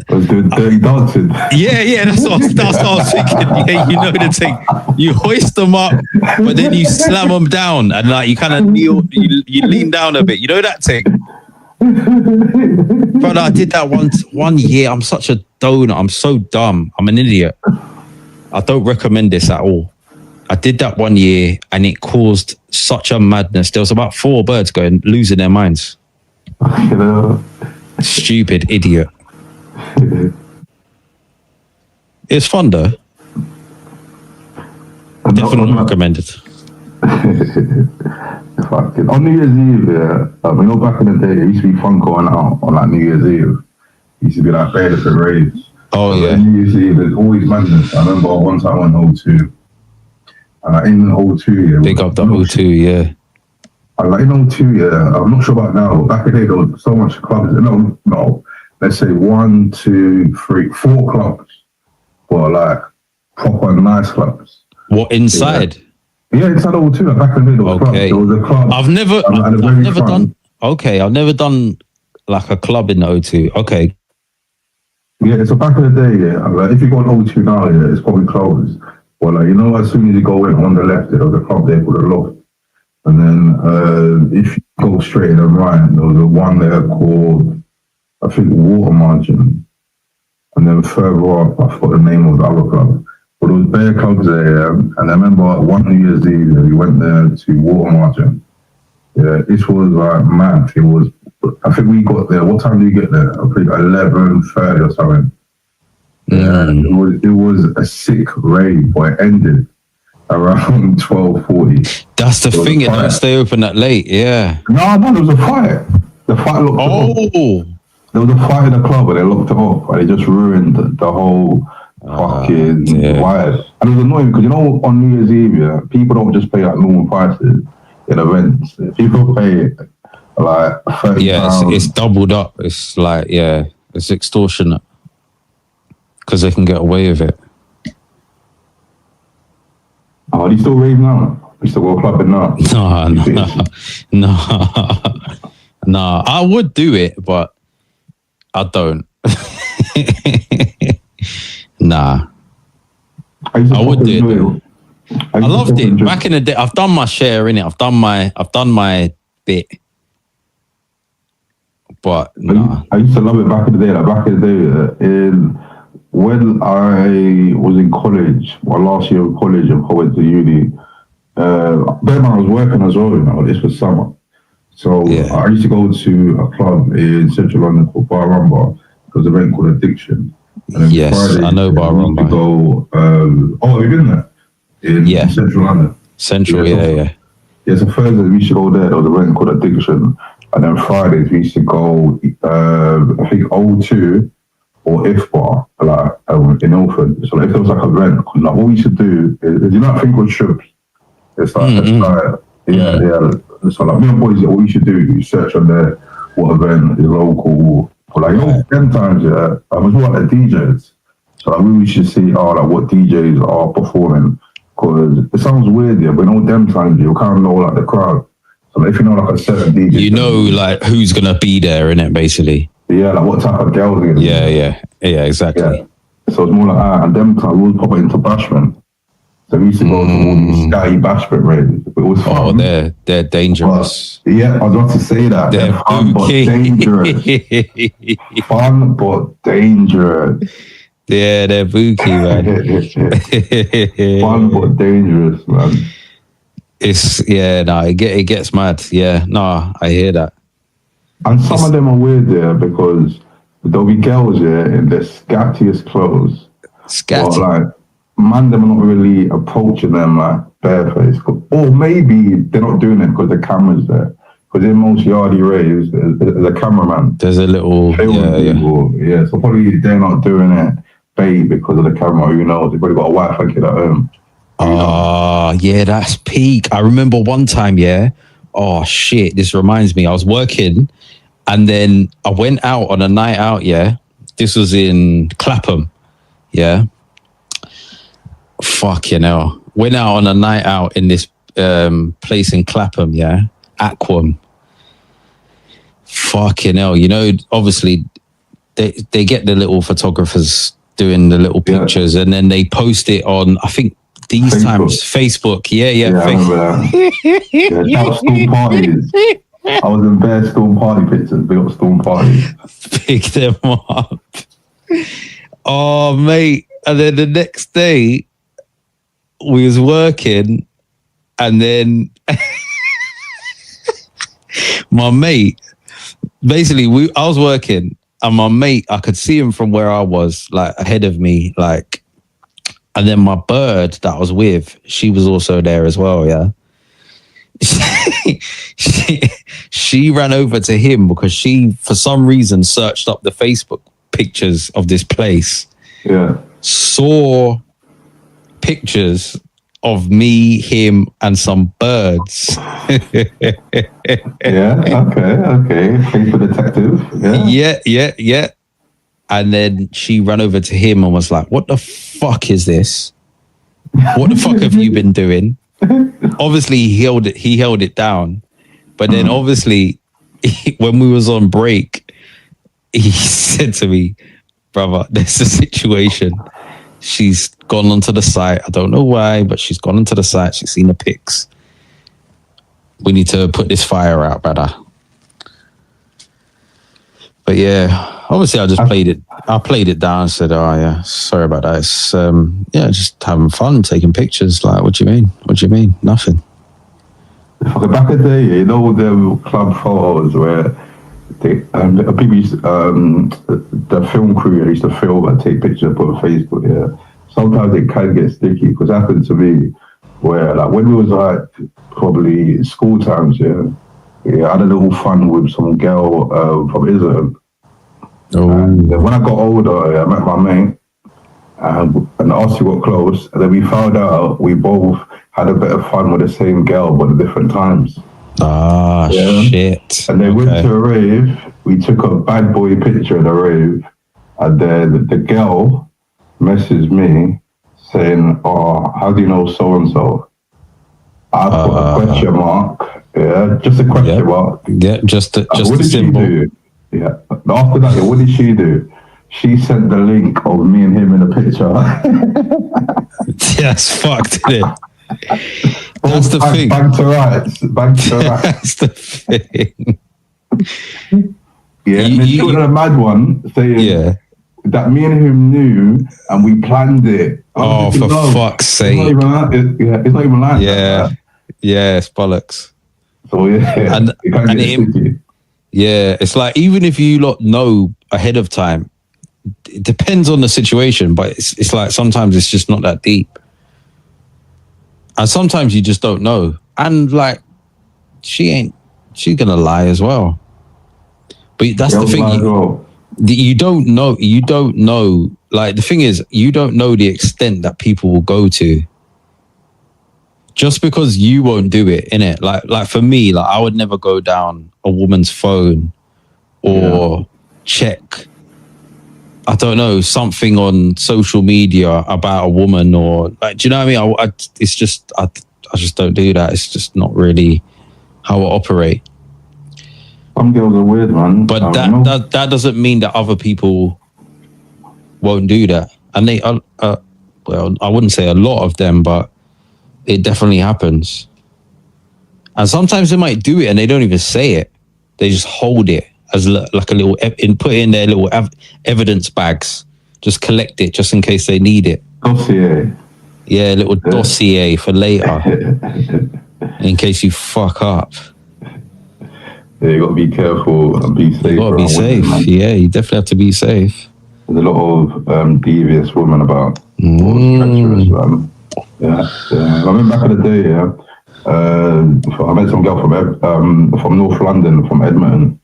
dirty dancing. Yeah, that's what I was thinking. Yeah, you know the thing. You hoist them up, but then you slam them down, and like you kind of kneel, you lean down a bit. You know that thing. Brother, I did that one year. I'm such a donut. I'm so dumb. I'm an idiot. I don't recommend this at all. I did that 1 year, and it caused such a madness. There was about 4 birds losing their minds. You know. Stupid idiot. It's fun though. Definitely recommended. Fucking on New Year's Eve, yeah. You know, back in the day, it used to be fun going out on like New Year's Eve. It used to be like bare different raves. Oh yeah. New Year's Eve, there's always madness. I remember once I went O2, and in O2, yeah. Big up the O2, yeah. Like in O2, yeah. I'm not sure about now. Back in the day, there was so much clubs. No. Let's say 1, 2, 3, 4 clubs were like proper nice clubs. What, inside? Yeah, inside O2. Like back in the day, there was a club. I've never done. Okay, I've never done like a club in the O2. Okay. Yeah, so back in the day, yeah. Like if you go on O2 now, yeah, it's probably closed. Well, like, you know, as soon as you go in on the left, there was a club there called the Loft. And then if you go straight and right, there was a one there called, I think, Water Margin. And then further up, I forgot the name of the other club. But there was bare clubs there, and I remember one New Year's Eve, we went there to Water Margin. Yeah, this was like mad. It was I think we got there. What time did you get there? I think 11:30 or something. Yeah, it was a sick rave, but it ended around 12:40. That's the thing. It don't stay open that late. Yeah. No, there was a fight. The fight locked it off. There was a fight in the club and they locked it off, and it just ruined the whole fucking vibe. And it was annoying because, you know, on New Year's Eve, yeah, people don't just pay like normal prices in events. People pay like £30. Yeah, it's doubled up. It's like, yeah, it's extortionate because they can get away with it. Oh, are you still raving now? You still go clubbing now? No. I would do it, but I don't. Nah. I would do it. I loved it back in the day. I've done my share in it. I've done my bit. But nah. I used to love it back in the day. Like back in the day, when I was in college, my last year of college, I went to uni. Then I was working as well. You know, this was summer, so I used to go to a club in central London called Bar Rumba. There was an event called Addiction. Yes, Friday, I know Bar Rumba. Have you been there? In central London. Central, yeah. Yeah, so Thursdays we used to go there. There was an event called Addiction, and then Fridays we used to go. I think O2 or IFBAR, like in Ilford. So if there was like an event, like what we used to do is, you know, I think with Shubs. It's like, yeah. So like me and boys, what we should do is search on there what event is local. But like, you know, 10 times, I was like the DJs. So like, we should see, like what DJs are performing. Because it sounds weird, yeah, but you know, them times you kind of know like the crowd. So like, if you know like a certain DJ, you know like who's gonna be there, innit, basically. Yeah, like what type of girls are gonna be there. Yeah, exactly. Yeah. So it's more like and them times we would pop it into Bashment. So we used to go to all these Sky Bashment raves. It was fun. Oh, they're dangerous. But, yeah, I was about to say that. They're fun but dangerous. Fun but dangerous. Yeah, they're booky, man. Fun but dangerous, man. It gets mad. Yeah, no, I hear that. And some of them are weird there because there'll be girls in their scattiest clothes. Scatty? Like, man, them are not really approaching them like barefaced. Or maybe they're not doing it because the camera's there. Because in most yardie raves, there's a cameraman. There's a little, yeah. So probably they're not doing it because of the camera. Who knows? They've probably got a wife and kid at home. Yeah, that's peak. I remember one time, oh shit, this reminds me. I was working and then I went out on a night out, This was in Clapham, Fucking hell. Went out on a night out in this place in Clapham, Aquam. Fucking hell. You know, obviously they get the little photographers doing the little pictures and then they post it on, I think these Facebook. Times, Facebook. Yeah, I remember that. Storm parties. I was in bare storm party pictures, big up storm parties. Pick them up. Oh, mate. And then the next day, we was working and then my mate, basically I was working and my mate, I could see him from where I was, like ahead of me, like, and then my bird that I was with, she was also there as well, she ran over to him because she, for some reason, searched up the Facebook pictures of this place. Saw pictures of me, him, and some birds. Okay. Paper detective. Yeah. And then she ran over to him and was like, "What the fuck is this? What the fuck have you been doing?" Obviously, he held it down, but then obviously, when we was on break, he said to me, "Brother, there's a situation. She's gone onto the site. I don't know why, but she's gone onto the site. She's seen the pics. We need to put this fire out, brother." But yeah, obviously I just played it. I played it down and said, "Oh yeah, sorry about that. It's just having fun, taking pictures." Like, what do you mean? What do you mean? Nothing. Back in the day, you know, the club photos where people used the film crew that used to film and take pictures, put on Facebook. Yeah, sometimes it can get sticky because it happened to me where like when we was like probably school times. Yeah, I had a little fun with some girl from Israel. Oh. And when I got older, I met my mate and us got close, and then we found out we both had a bit of fun with the same girl but at different times. Ah, shit. And they went to a rave. We took a bad boy picture at the rave, and then the girl messaged me saying, "Oh, how do you know so and so?" I put a question mark. Yeah, just a question mark. Yeah, just a what did symbol. She do? Yeah. After that, what did she do? She sent the link of me and him in the picture. That's fucked, isn't it? That's the thing. Back to rights. That's the thing. Yeah, and then she was a mad one saying that me and him knew and we planned it. Oh, for fuck's sake. It's not even like that. Yeah, it's bollocks. So yeah, and it's like even if you lot know ahead of time, it depends on the situation, but it's like sometimes it's just not that deep. And sometimes you just don't know. And like she's gonna lie as well. But that's the thing. You don't know. Like the thing is, you don't know the extent that people will go to. Just because you won't do it, innit? Like for me, like I would never go down a woman's phone or check, I don't know, something on social media about a woman or like, do you know what I mean? I just don't do that. It's just not really how I operate. Some girls are weird, man. But that doesn't mean that other people won't do that. And they well, I wouldn't say a lot of them, but it definitely happens. And sometimes they might do it and they don't even say it. They just hold it as like a little, put it in their little evidence bags. Just collect it just in case they need it. Dossier. Yeah, a little dossier for later. In case you fuck up. Yeah, you got to be careful and be safe. You got to be safe. Yeah, you definitely have to be safe. There's a lot of devious women about. Treacherous, man. Yeah. I remember back in the day, I met some girl from North London, from Edmonton,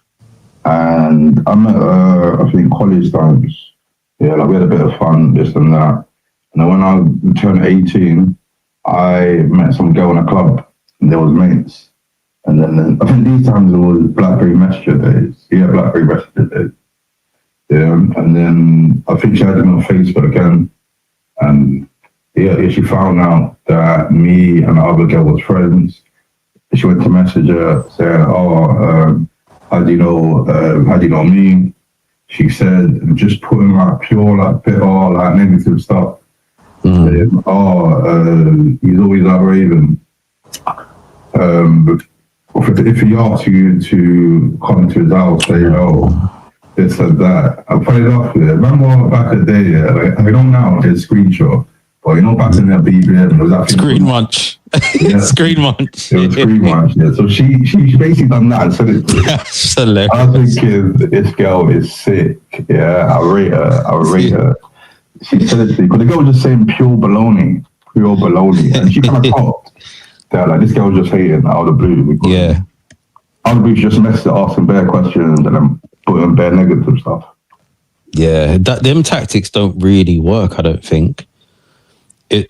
and I met her, I think, college times. Yeah, like we had a bit of fun, this and that. And then when I turned 18, I met some girl in a club, and there was mates. And then I think these times it was BlackBerry Messenger days. Yeah, BlackBerry Messenger days. Yeah, and then I think she had it on Facebook again, and yeah, she found out that me and the other girl was friends. She went to message her saying, how do you know me? She said, just putting like pure, like bitter, like negative stuff. Saying, he's always like raving. If he asks you to come to his house, say, this and that. I put it off with it. Remember back in the day, like, I don't know, it's screenshot. But back in the BBM, was that Screen Munch. Yeah. Screen Munch. It was Screen Munch, yeah. So she basically done that and said it. That's hilarious. I was thinking, this girl is sick. Yeah, I rate her. She said it to me, because the girl was just saying pure baloney. And she kind of caught that, like, this girl was just hating out of the blue. Yeah. Out of the blue, she just messed it, asking bare questions and then putting bare negative stuff. Yeah, them tactics don't really work, I don't think.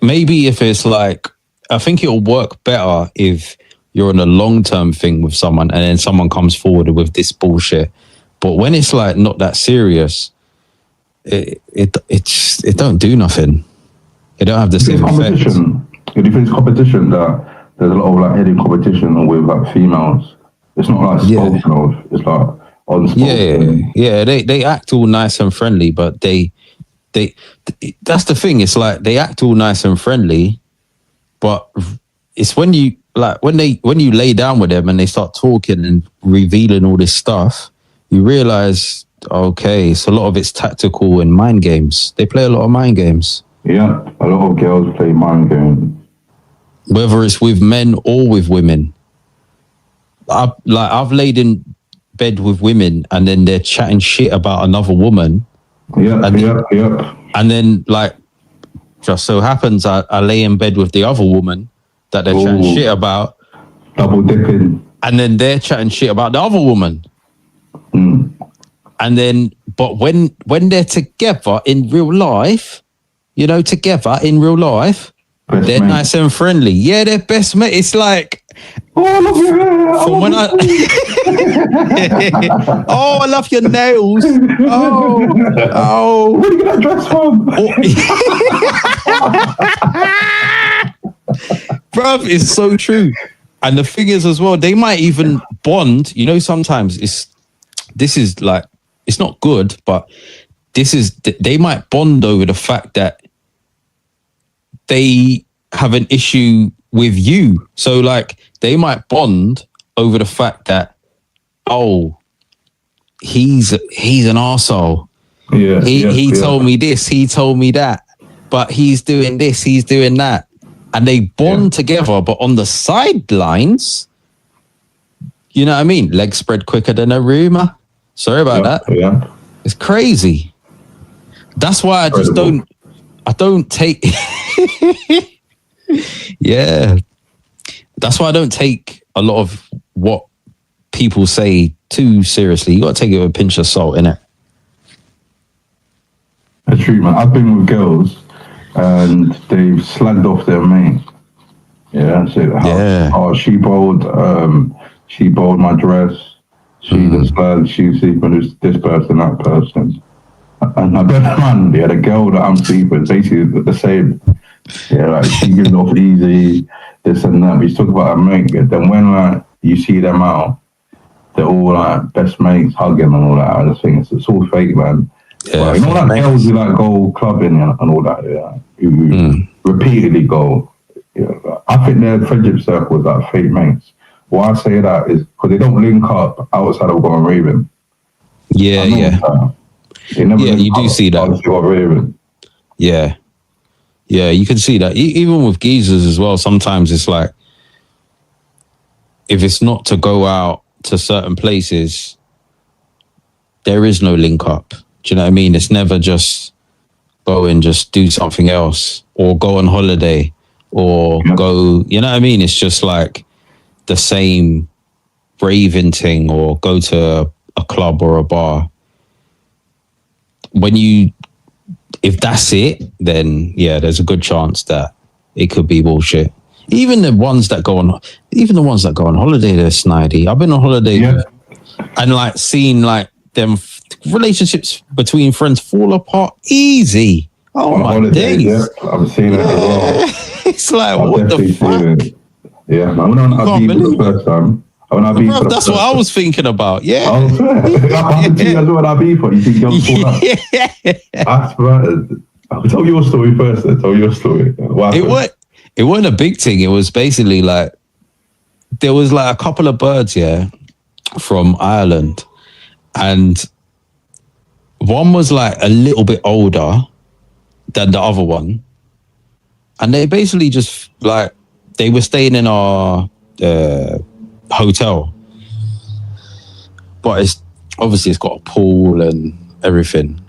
Maybe if it's like, I think it'll work better if you're on a long-term thing with someone and then someone comes forward with this bullshit. But when it's like not that serious, it don't do nothing. It don't have the same effect. Do you think it's competition that there's a lot of like heading competition with like females? It's not like spoken of. It's like unspoken. Yeah. They act all nice and friendly, but they that's the thing. It's like they act all nice and friendly, but it's when you lay down with them and they start talking and revealing all this stuff, you realize, okay, so a lot of it's tactical and mind games. They play a lot of mind games. Yeah, a lot of girls play mind games. Whether it's with men or with women. I've laid in bed with women and then they're chatting shit about another woman. Yeah, and then like just so happens I lay in bed with the other woman that they're chatting shit about. Double dipping. And then they're chatting shit about the other woman. And then, but when they're together in real life, you know, they're Best nice and friendly. Yeah, they're best mate. It's like, I love your hair. Oh, I love your nails. Oh. Where do you get that dress from? Bruv, it's so true. And the thing is as well, they might even bond. You know, sometimes this is like, it's not good, but they might bond over the fact that they have an issue with you. So like they might bond over the fact that, oh, he's an arsehole. Yeah. He told me this, he told me that, but he's doing this, he's doing that. And they bond together, but on the sidelines, you know what I mean? Legs spread quicker than a rumor. Sorry about that. Yeah. It's crazy. That's why I don't take yeah. That's why I don't take a lot of what people say too seriously. You got to take it with a pinch of salt, innit? That's true, man. I've been with girls and they've slagged off their mate. Yeah, so she bowled my dress. She the slag, she's sleeping with this person, that person. And I bet, man, the girl that I'm sleeping with, basically the same. Yeah, like she gives off easy, this and that. We talk about her mate, but then when like you see them out, they're all like best mates hugging and all that. I just think it's all fake, man. Yeah, you know, like girls who like go clubbing and all that, who repeatedly go. Yeah, I think their friendship circles are fake mates. Why I say that is because they don't link up outside of going raving. Yeah. You do see that. Yeah, you can see that. Even with geezers as well, sometimes it's like, if it's not to go out to certain places, there is no link up. Do you know what I mean? It's never just go and just do something else or go on holiday or go, you know what I mean? It's just like the same raving thing or go to a club or a bar. If that's it, then yeah, there's a good chance that it could be bullshit. Even the ones that go on holiday, they're snidey. I've been on holiday and like seen like them relationships between friends fall apart easy. Oh my days! Yeah, I've seen it as well. It's like what the fuck? Yeah, man. When I beat for the first time. That's what I was thinking about. Yeah. What I beat for. You think you'll fall up? I swear. Tell your story first. Tell your story. It wasn't a big thing. It was basically like there was like a couple of birds, from Ireland, and one was like a little bit older than the other one, and they basically just like they were staying in our hotel, but it's got a pool and everything.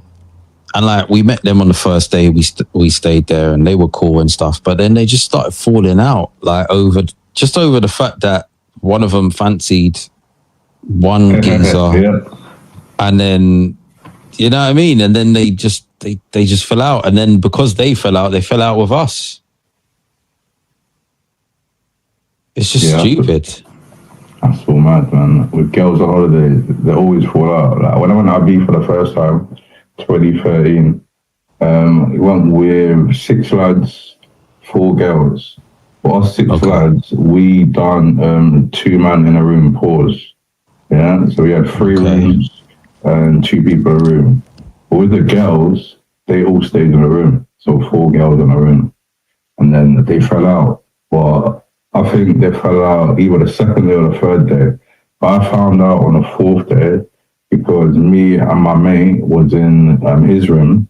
And like we met them on the first day, we stayed there and they were cool and stuff. But then they just started falling out, like over the fact that one of them fancied one geezer, and then you know what I mean. And then they just fell out, and then because they fell out with us. It's just stupid. That's so mad, man. With girls on holiday, they always fall out. Like when I went to IB for the first time. 2013, we went with 6 lads, 4 girls. For us 6 lads, we done 2 man in a room pause. Yeah, so we had 3 rooms and 2 people in a room. But with the girls, they all stayed in a room. So 4 girls in a room. And then they fell out. Well, I think they fell out either the 2nd day or the 3rd day. But I found out on the 4th day, because me and my mate was in his room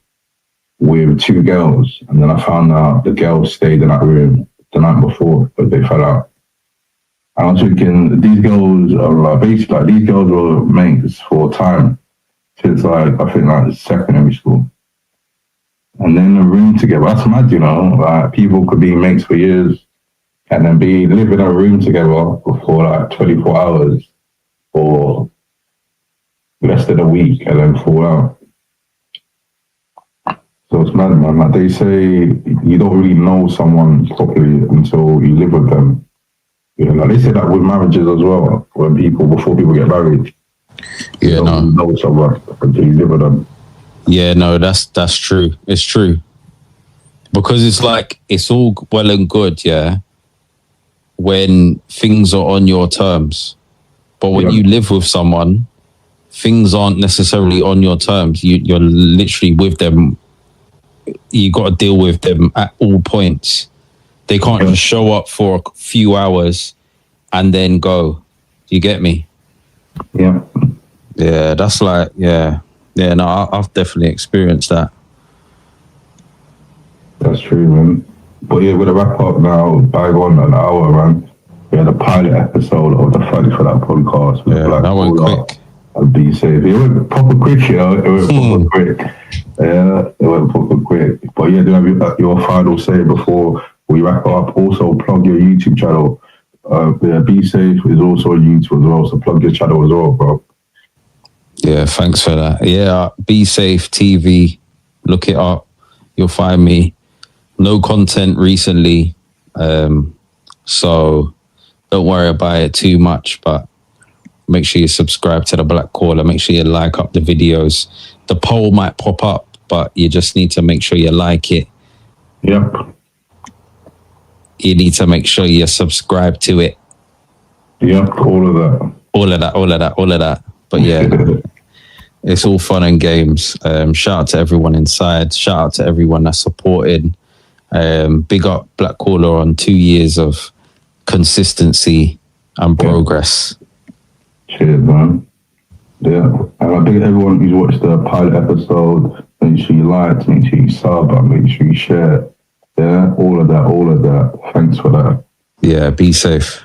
with 2 girls. And then I found out the girls stayed in that room the night before, but they fell out. And I was thinking, these girls are like, basically, like, these girls were mates for time since like, I think like secondary school. And then in a room together, that's mad, you know, like people could be mates for years and then live in a room together for like 24 hours or less than a week and then fall out. So it's mad, man. Like they say, you don't really know someone properly until you live with them. You know, like they say that with marriages as well, before people get married. Yeah, you don't know someone until you live with them. Yeah, no, that's true. It's true. Because it's like, it's all well and good, yeah, when things are on your terms. But when you live with someone, things aren't necessarily on your terms. You're literally with them. You got to deal with them at all points. They can't just show up for a few hours and then go. You get me? Yeah. Yeah, that's like, yeah. Yeah, no, I've definitely experienced that. That's true, man. But yeah, we're going to wrap up now, bygone an hour, man. We had a pilot episode of the Fight for That podcast. With Yeah, that went quick. And Be Safe. It went proper quick, you know. It went proper quick. Yeah, it went proper quick. But yeah, do you have your final say before we wrap up? Also, plug your YouTube channel. Yeah, Be Safe is also on YouTube as well, so plug your channel as well, bro. Yeah, thanks for that. Yeah, Be Safe TV. Look it up. You'll find me. No content recently, so don't worry about it too much, but make sure you subscribe to the Black Caller. Make sure you like up the videos. The poll might pop up, but you just need to make sure you like it. Yep. You need to make sure you subscribe to it. Yep, all of that. All of that. But yeah, it's all fun and games. Shout out to everyone inside. Shout out to everyone that's supported. Big up Black Caller on 2 years of consistency and progress. Cheers, man. Yeah, and I think everyone who's watched the pilot episode, make sure you like, make sure you sub, and make sure you share. Yeah, all of that. Thanks for that. Yeah, be safe.